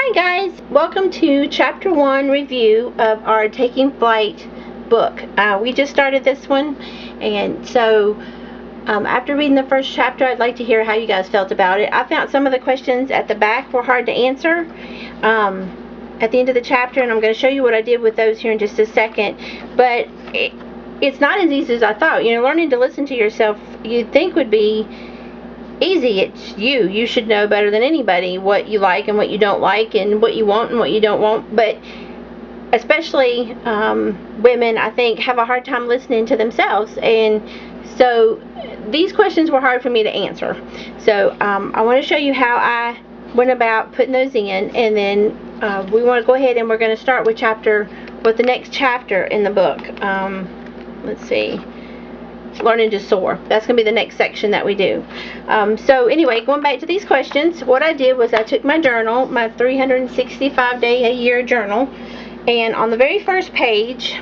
Hi guys, welcome to chapter 1 review of our Taking Flight book. We just started this one, and so after reading the first chapter, I'd like to hear how you guys felt about it. I found some of the questions at the back were hard to answer at the end of the chapter, and I'm going to show you what I did with those here in just a second. But it's not as easy as I thought. You know, learning to listen to yourself you'd think would be easy. It's you should know better than anybody what you like and what you don't like, and what you want and what you don't want. But especially women, I think, have a hard time listening to themselves, and so these questions were hard for me to answer. So I want to show you how I went about putting those in, and then we want to go ahead and we're going to start with the next chapter in the book. Let's see, Learning to Soar. That's going to be the next section that we do. So anyway, going back to these questions, what I did was I took my journal, my 365-day-a-year journal, and on the very first page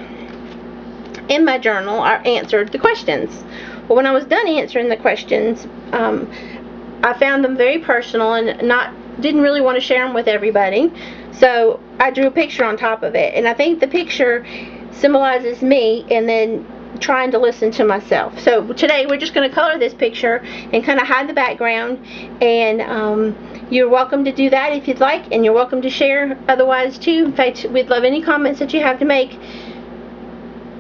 in my journal, I answered the questions. Well, when I was done answering the questions, I found them very personal and didn't really want to share them with everybody. So I drew a picture on top of it, and I think the picture symbolizes me, and then trying to listen to myself. So today we're just going to color this picture and kind of hide the background, and you're welcome to do that if you'd like, and you're welcome to share otherwise too. In fact, we'd love any comments that you have to make.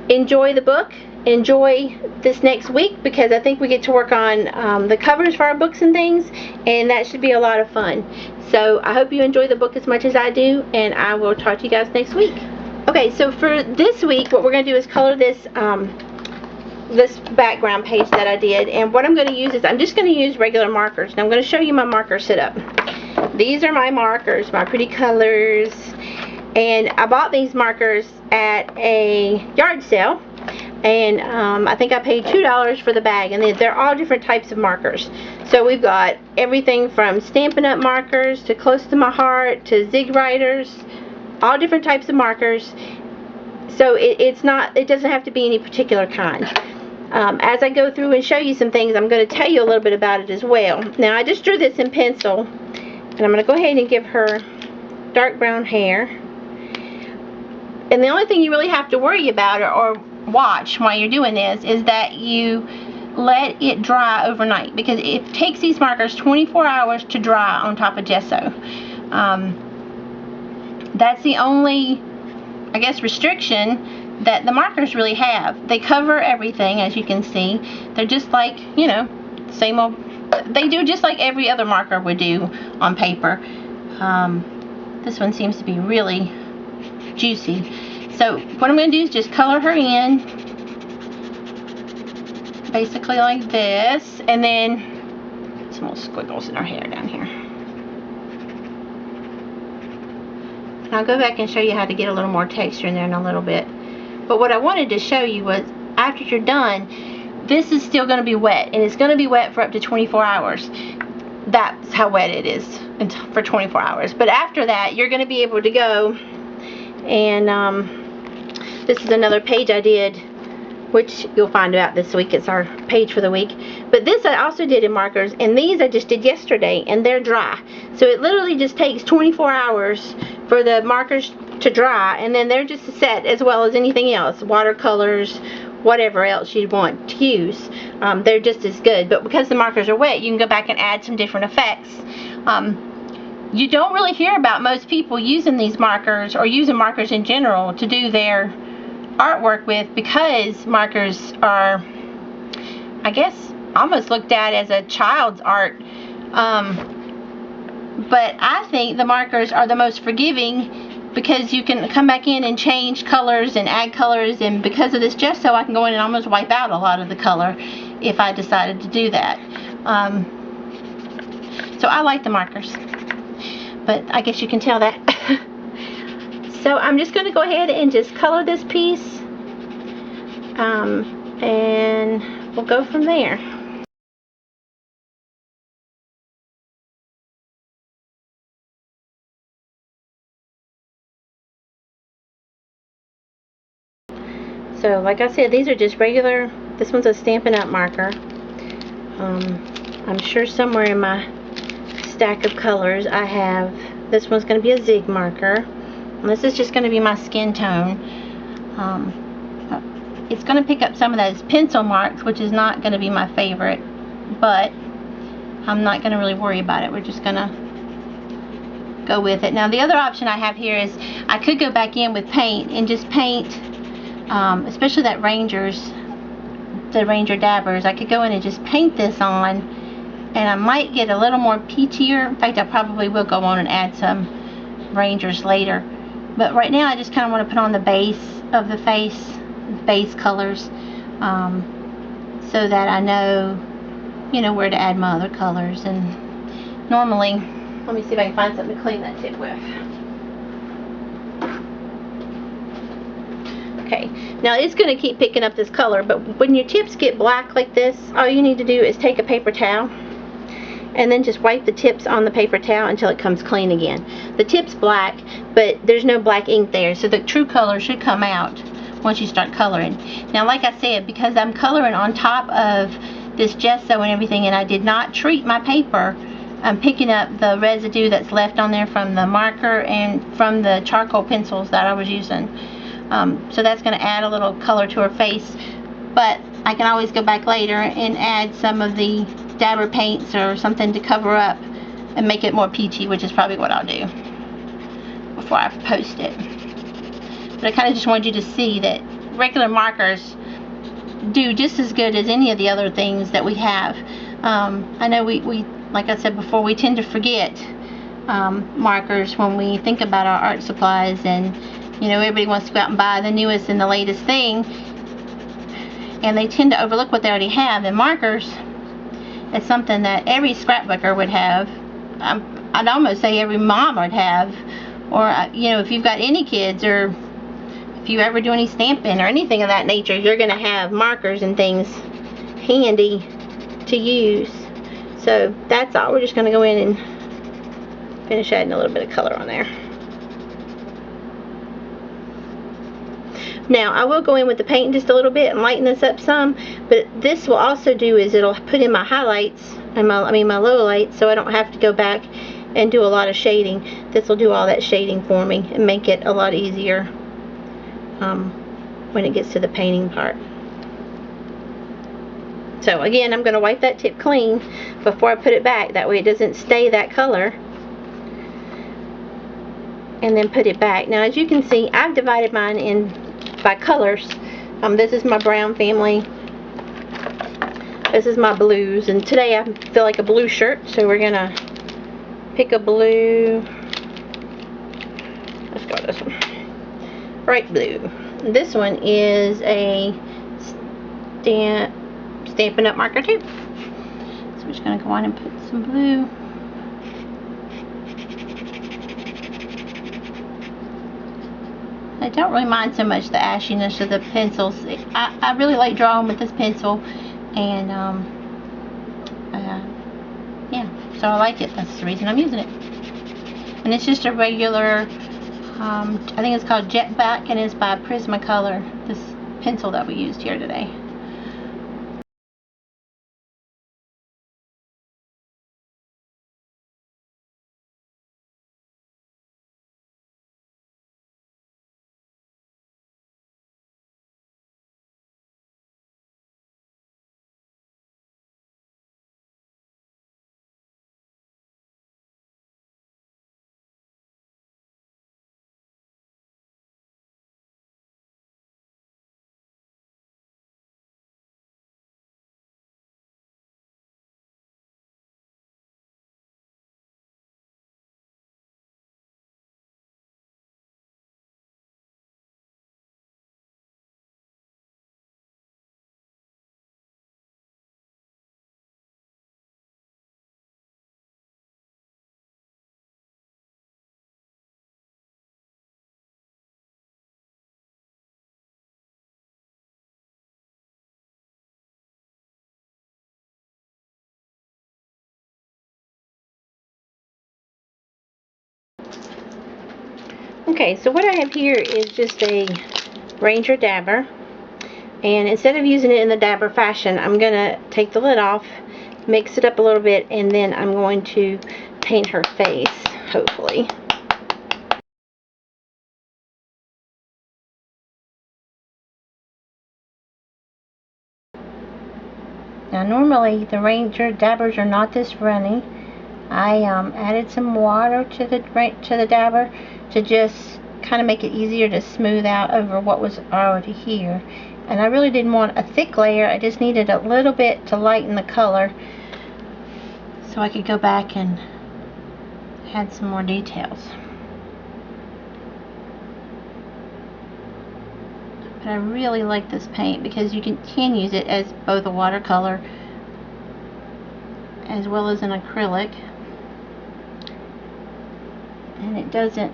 Enjoy the book, enjoy this next week, because I think we get to work on the covers for our books and things, and that should be a lot of fun. So I hope you enjoy the book as much as I do, and I will talk to you guys next week. Okay, so for this week, what we're going to do is color this this background page that I did, and what I'm going to use is I'm just going to use regular markers, and I'm going to show you my marker setup. These are my markers, my pretty colors, and I bought these markers at a yard sale, and I think I paid $2 for the bag, and they're all different types of markers. So we've got everything from Stampin' Up! Markers to Close to My Heart to Zig Writers, all different types of markers. So it doesn't have to be any particular kind. As I go through and show you some things, I'm going to tell you a little bit about it as well. Now, I just drew this in pencil, and I'm going to go ahead and give her dark brown hair. And the only thing you really have to worry about or watch while you're doing this is that you let it dry overnight, because it takes these markers 24 hours to dry on top of gesso. That's the only, I guess, restriction that the markers really have. They cover everything, as you can see. They're just like, you know, same old, they do just like every other marker would do on paper. This one seems to be really juicy. So what I'm going to do is just color her in basically like this, and then some little squiggles in her hair down here. And I'll go back and show you how to get a little more texture in there in a little bit. But what I wanted to show you was, after you're done, this is still going to be wet, and it's going to be wet for up to 24 hours. That's how wet it is for 24 hours. But after that, you're going to be able to go, and this is another page I did, which you'll find out this week. It's our page for the week. But this I also did in markers, and these I just did yesterday, and they're dry. So it literally just takes 24 hours for the markers to dry, and then they're just set, as well as anything else, watercolors, whatever else you want to use. They're just as good. But because the markers are wet, you can go back and add some different effects. You don't really hear about most people using these markers, or using markers in general, to do their artwork with, because markers are, I guess, almost looked at as a child's art. But I think the markers are the most forgiving, because you can come back in and change colors and add colors, and because of this gesso, I can go in and almost wipe out a lot of the color if I decided to do that. So I like the markers, but I guess you can tell that. So I'm just going to go ahead and just color this piece, and we'll go from there. So like I said, these are just regular, this one's a Stampin' Up! Marker. I'm sure somewhere in my stack of colors I have This one's going to be a Zig marker. And this is just going to be my skin tone. It's going to pick up some of those pencil marks, which is not going to be my favorite, but I'm not going to really worry about it. We're just going to go with it. Now the other option I have here is I could go back in with paint and just paint, especially that the Ranger Dabbers. I could go in and just paint this on, and I might get a little more peachier. In fact, I probably will go on and add some Rangers later. But right now I just kind of want to put on the base of the face, base colors, so that I know, where to add my other colors. And normally, let me see if I can find something to clean that tip with. Okay, now it's going to keep picking up this color, but when your tips get black like this, all you need to do is take a paper towel and then just wipe the tips on the paper towel until it comes clean again. The tip's black, but there's no black ink there, so the true color should come out once you start coloring. Now, like I said, because I'm coloring on top of this gesso and everything, and I did not treat my paper, I'm picking up the residue that's left on there from the marker and from the charcoal pencils that I was using. So that's going to add a little color to her face, but I can always go back later and add some of the dabber paints or something to cover up and make it more peachy, which is probably what I'll do before I post it. But I kind of just wanted you to see that regular markers do just as good as any of the other things that we have. I know we like I said before, we tend to forget markers when we think about our art supplies, and everybody wants to go out and buy the newest and the latest thing, and they tend to overlook what they already have. And markers is something that every scrapbooker would have. I'd almost say every mom would have, or if you've got any kids, or if you ever do any stamping or anything of that nature, you're going to have markers and things handy to use. So that's all. We're just going to go in and finish adding a little bit of color on there. Now I will go in with the paint just a little bit and lighten this up some, but this will also do is it'll put in my highlights and my lowlights, so I don't have to go back and do a lot of shading. This will do all that shading for me and make it a lot easier when it gets to the painting part. So again, I'm going to wipe that tip clean before I put it back, that way it doesn't stay that color, and then put it back. Now as you can see, I've divided mine in by colors. This is my brown family, this is my blues, and today I feel like a blue shirt, so we're going to pick a blue. Let's go with this one, bright blue. This one is a Stampin' Up marker too. So we're just going to go on and put some blue. I don't really mind so much the ashiness of the pencils. I really like drawing with this pencil, and yeah, so I like it. That's the reason I'm using it. And it's just a regular, I think it's called Jet Black, and it's by Prismacolor, this pencil that we used here today. Okay, so what I have here is just a Ranger dabber, and instead of using it in the dabber fashion, I'm going to take the lid off, mix it up a little bit, and then I'm going to paint her face, hopefully. Now normally the Ranger dabbers are not this runny. I added some water to the dabber to just kind of make it easier to smooth out over what was already here. And I really didn't want a thick layer. I just needed a little bit to lighten the color so I could go back and add some more details. But I really like this paint because you can use it as both a watercolor as well as an acrylic, and it doesn't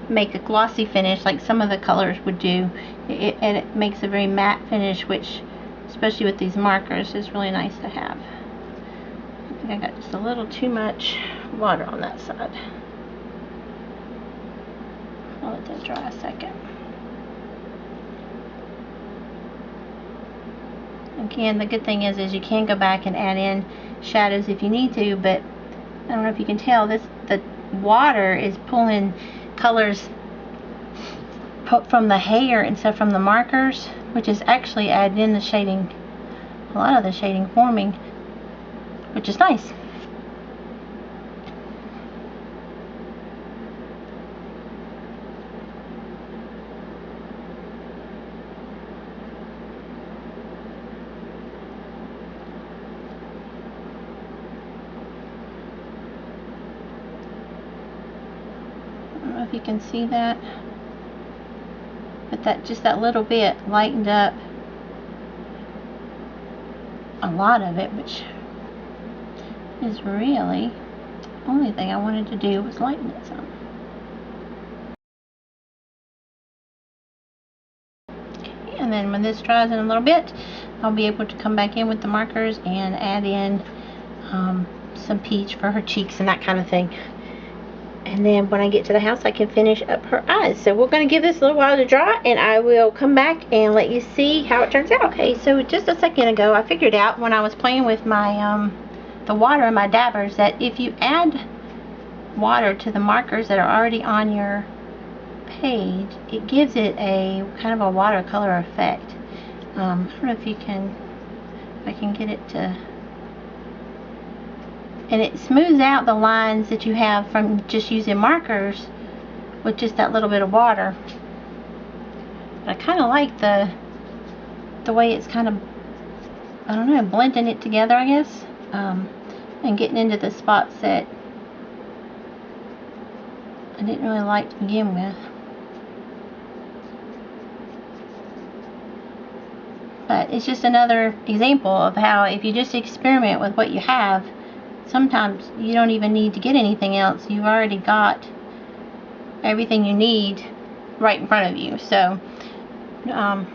make a glossy finish like some of the colors would do. And it makes a very matte finish, which especially with these markers is really nice to have. I think I got just a little too much water on that side. I'll let that dry a second. Again, the good thing is you can go back and add in shadows if you need to, but I don't know if you can tell, the water is pulling colors from the hair instead of from the markers, which is actually adding in the shading, a lot of the shading forming, which is nice. I don't know if you can see that, but just that little bit lightened up a lot of it, which is really the only thing I wanted to do was lighten it some. Okay, and then when this dries in a little bit, I'll be able to come back in with the markers and add in some peach for her cheeks and that kind of thing. And then when I get to the house, I can finish up her eyes. So we're going to give this a little while to dry, and I will come back and let you see how it turns out. Okay, so just a second ago, I figured out when I was playing with my the water in my dabbers that if you add water to the markers that are already on your page, it gives it a kind of a watercolor effect. I don't know if you can, if I can get it to, and it smooths out the lines that you have from just using markers with just that little bit of water. But I kind of like the way it's kind of, I don't know, blending it together, I guess, and getting into the spots that I didn't really like to begin with. But it's just another example of how if you just experiment with what you have, sometimes you don't even need to get anything else. You've already got everything you need right in front of you. So I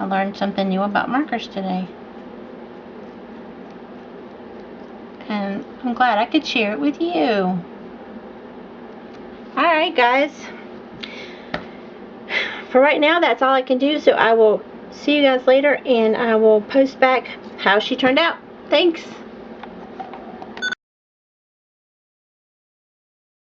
learned something new about markers today, and I'm glad I could share it with you. Alright guys, for right now that's all I can do, so I will see you guys later, and I will post back how she turned out. Thanks.